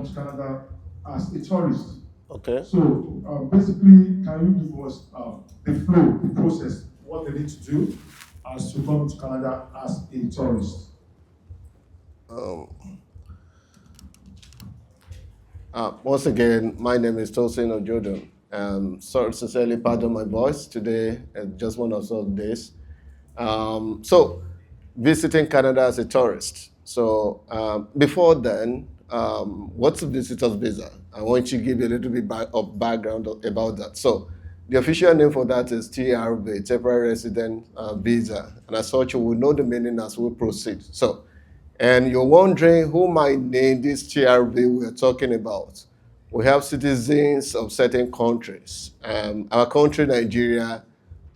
come to Canada as a tourist. Okay. So basically, can you give us the flow, the process, what they need to do as to come to Canada as a tourist? Um, Once again, my name is Tosin Ojodo. Sorry, sincerely pardon my voice today, just one of those days. So, visiting Canada as a tourist. So, before then, what's a visitor's visa? I want you to give you a little bit of background about that. So, the official name for that is TRV, Temporary Resident Visa. And as such, you will know the meaning as we proceed. So, and you're wondering who might name this TRV we're talking about. We have citizens of certain countries. Our country, Nigeria,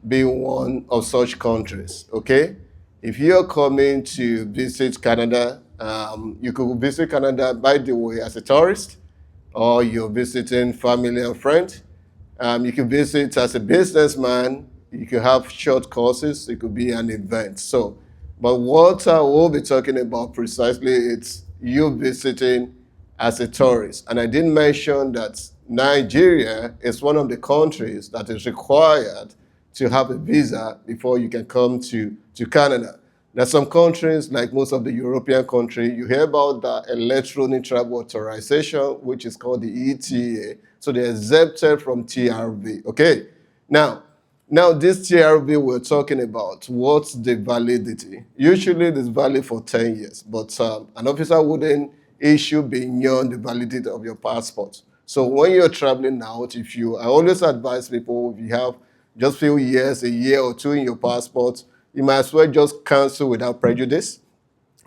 being one of such countries, okay? If you're coming to visit Canada, you could visit Canada, by the way, as a tourist, or you're visiting family and friends. You can visit as a businessman. You can have short courses. It could be an event. So, but what I will be talking about precisely, it's you visiting as a tourist. And I didn't mention that Nigeria is one of the countries that is required to have a visa before you can come to Canada. There's some countries, like most of the European countries, you hear about the electronic travel authorization, which is called the ETA. So they're exempted from TRV. Okay. Now this TRV we're talking about, what's the validity? Usually it's valid for 10 years, but an officer wouldn't issue beyond the validity of your passport. So when you're traveling out, I always advise people, if you have just few years, a year or two in your passport, you might as well just cancel without prejudice.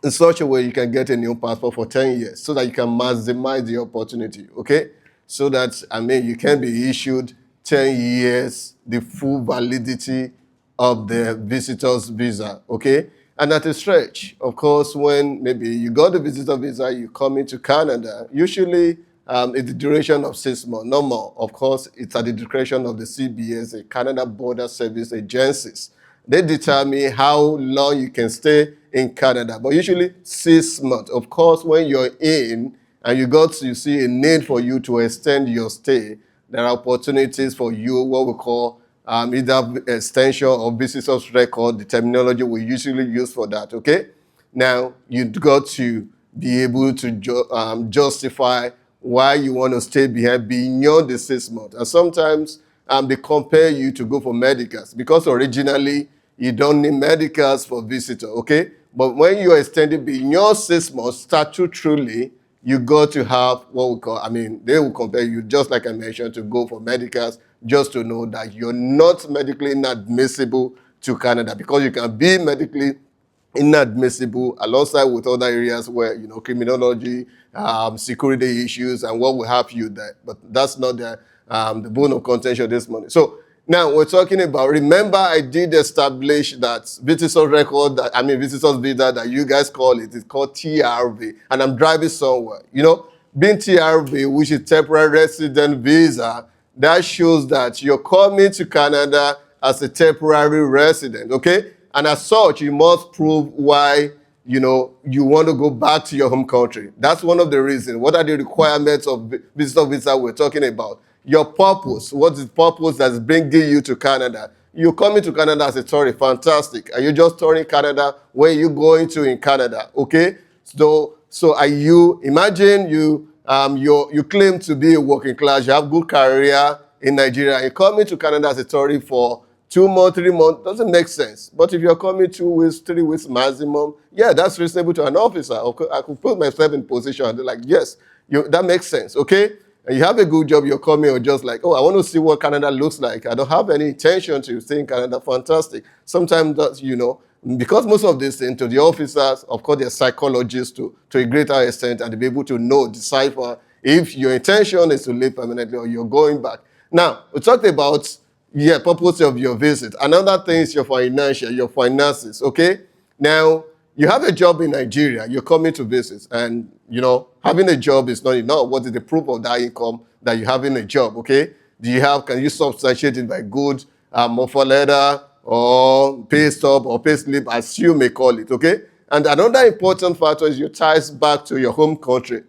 In such a way, you can get a new passport for 10 years so that you can maximize the opportunity, okay? So that, you can be issued 10 years, the full validity of the visitor's visa, okay? And at a stretch, of course, when maybe you got the visitor visa, you come into Canada, usually it's the duration of 6 months, no more. Of course, it's at the discretion of the CBS, the Canada Border Service Agencies. They determine how long you can stay in Canada, but usually 6 months. Of course, when you're in and you see a need for you to extend your stay, there are opportunities for you, what we call either extension or visitor's record, the terminology we usually use for that, okay? Now, you've got to be able to justify why you want to stay behind beyond the 6 months. And sometimes they compare you to go for medicals because originally you don't need medicals for visitor, okay? But when you're extending beyond 6 months, statutorily, you got to have what we call, they will compare you, just like I mentioned, to go for medicals, just to know that you're not medically inadmissible to Canada, because you can be medically inadmissible alongside with other areas where, criminology, security issues, and what will have you there. But that's not the bone of contention this morning. So now we're talking about, remember I did establish that visitor record, visitor's visa that you guys call it, it's called TRV, and I'm driving somewhere. Being TRV, which is temporary resident visa, that shows that you're coming to Canada as a temporary resident, okay? And as such, you must prove why, you want to go back to your home country. That's one of the reasons. What are the requirements of visitor visa we're talking about? Your purpose. What is the purpose that's bringing you to Canada? You're coming to Canada as a tourist. Fantastic. Are you just touring Canada? Where are you going to in Canada? Okay? So are you, imagine you claim to be a working class, you have good career in Nigeria, you're coming to Canada as a tourist for 2 months, 3 months, doesn't make sense. But if you're coming 2 weeks, 3 weeks maximum, yeah, that's reasonable to an officer. I could put myself in position and they're like, yes, that makes sense, okay? And you have a good job, you're coming, or just like, I want to see what Canada looks like. I don't have any intention to stay in Canada. Fantastic. Sometimes that's, because most of these things, to the officers, of course, they're psychologists to a greater extent, and to be able to decipher if your intention is to live permanently or you're going back. Now, we talked about, purpose of your visit. Another thing is your finances, okay? Now, you have a job in Nigeria, you're coming to visit, and, having a job is not enough. What is the proof of that income that you're having a job, okay? Can you substantiate it by good offer letter or pay stub or pay slip, as you may call it, okay? And another important factor is your ties back to your home country.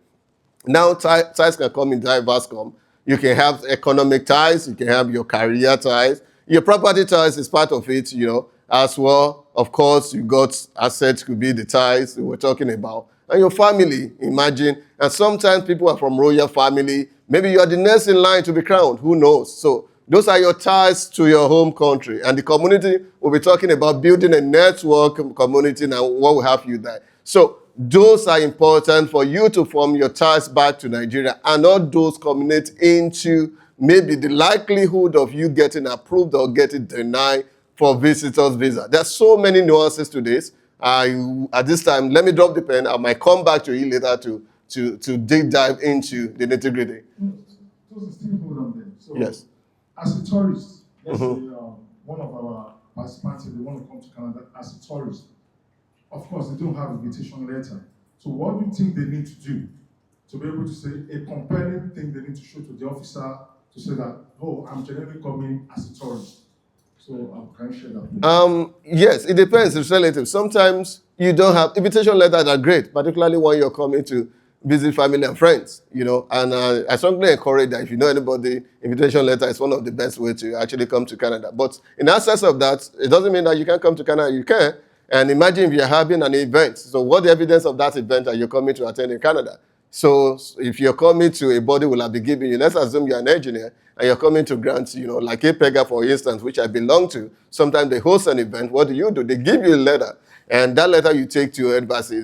Now ties can come in diverse form. You can have economic ties, you can have your career ties. Your property ties is part of it, as well. Of course, you got assets, could be the ties we were talking about. And your family, imagine. And sometimes people are from royal family. Maybe you are the next in line to be crowned. Who knows? So those are your ties to your home country. And the community, we'll be talking about building a network community and what will have you there. So those are important for you to form your ties back to Nigeria, and all those culminate into maybe the likelihood of you getting approved or getting denied for visitors visa. There's so many nuances to this. At this time, let me drop the pen. I might come back to you later to dive into the nitty-gritty. Those still hold on there. So Yes. as a tourist, let's say one of our participants, they want to come to Canada as a tourist. Of course, they don't have invitation letter. So what do you think they need to do to be able to say a compelling thing they need to show to the officer to say that, oh, I'm genuinely coming as a tourist? So can you share that? Yes, it depends. It's relative. Sometimes you don't have invitation letters are great, particularly when you're coming to visit family and friends, And I strongly encourage that if you know anybody, invitation letter is one of the best ways to actually come to Canada. But in absence of that, it doesn't mean that you can't come to Canada. You can. And imagine if you're having an event. So what the evidence of that event that you're coming to attend in Canada? So if you're coming to a body will have been given you, let's assume you're an engineer and you're coming to grant, like APEGA, for instance, which I belong to. Sometimes they host an event. What do? They give you a letter. And that letter you take to your embassy.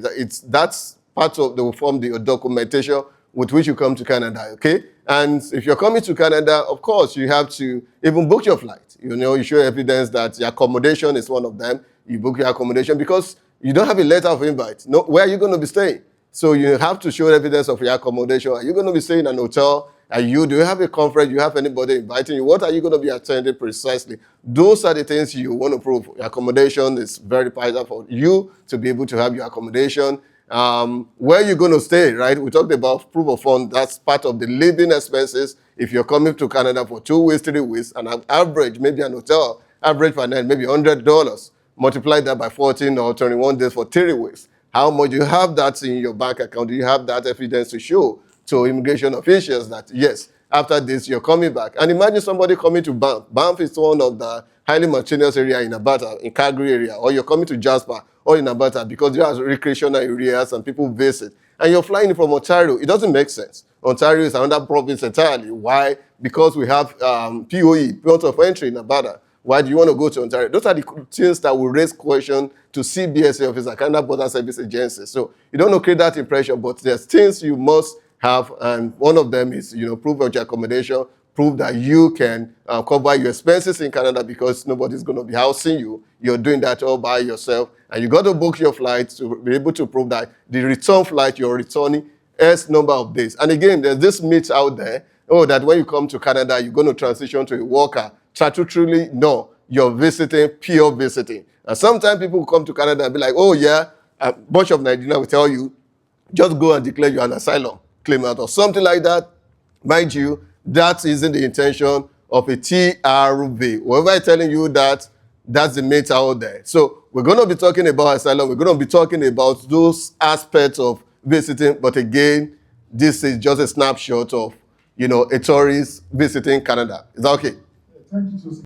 That's part of the form, the documentation with which you come to Canada, okay? And if you're coming to Canada, of course, you have to even book your flight. You show evidence that your accommodation is one of them. You book your accommodation because you don't have a letter of invite. No, where are you going to be staying? So you have to show evidence of your accommodation. Are you going to be staying in an hotel? Do you have a conference? Do you have anybody inviting you? What are you going to be attending precisely? Those are the things you want to prove. Your accommodation is very vital for you to be able to have your accommodation. Where you're going to stay, right? We talked about proof of fund. That's part of the living expenses. If you're coming to Canada for 2 weeks, 3 weeks, and an average, maybe an hotel, average per night, maybe $100. Multiply that by 14 or 21 days for 3 weeks. How much do you have that in your bank account? Do you have that evidence to show to immigration officials that, yes, after this, you're coming back? And imagine somebody coming to Banff. Banff is one of the highly mountainous area in Alberta, in Calgary area, or you're coming to Jasper or in Alberta because there are recreational areas and people visit. And you're flying from Ontario. It doesn't make sense. Ontario is another province entirely. Why? Because we have POE, Port of Entry in Alberta. Why do you want to go to Ontario? Those are the things that will raise question to CBSA officer, Canada Border Service Agency. So you don't want to create that impression, but there's things you must have, and one of them is, proof of your accommodation, prove that you can cover your expenses in Canada because nobody's going to be housing you. You're doing that all by yourself, and you got to book your flight to be able to prove that the return flight you're returning X number of days. And again, there's this myth out there, that when you come to Canada, you're going to transition to a worker. Truly, no. You're visiting, pure visiting. And sometimes people will come to Canada and be like, oh yeah, a bunch of Nigerians will tell you, just go and declare you're an asylum claimant or something like that. Mind you, that isn't the intention of a TRV. Whoever is telling you that, that's the myth out there. So we're going to be talking about asylum. We're going to be talking about those aspects of visiting. But again, this is just a snapshot of, a tourist visiting Canada. Is that okay? Thank you, Joseph.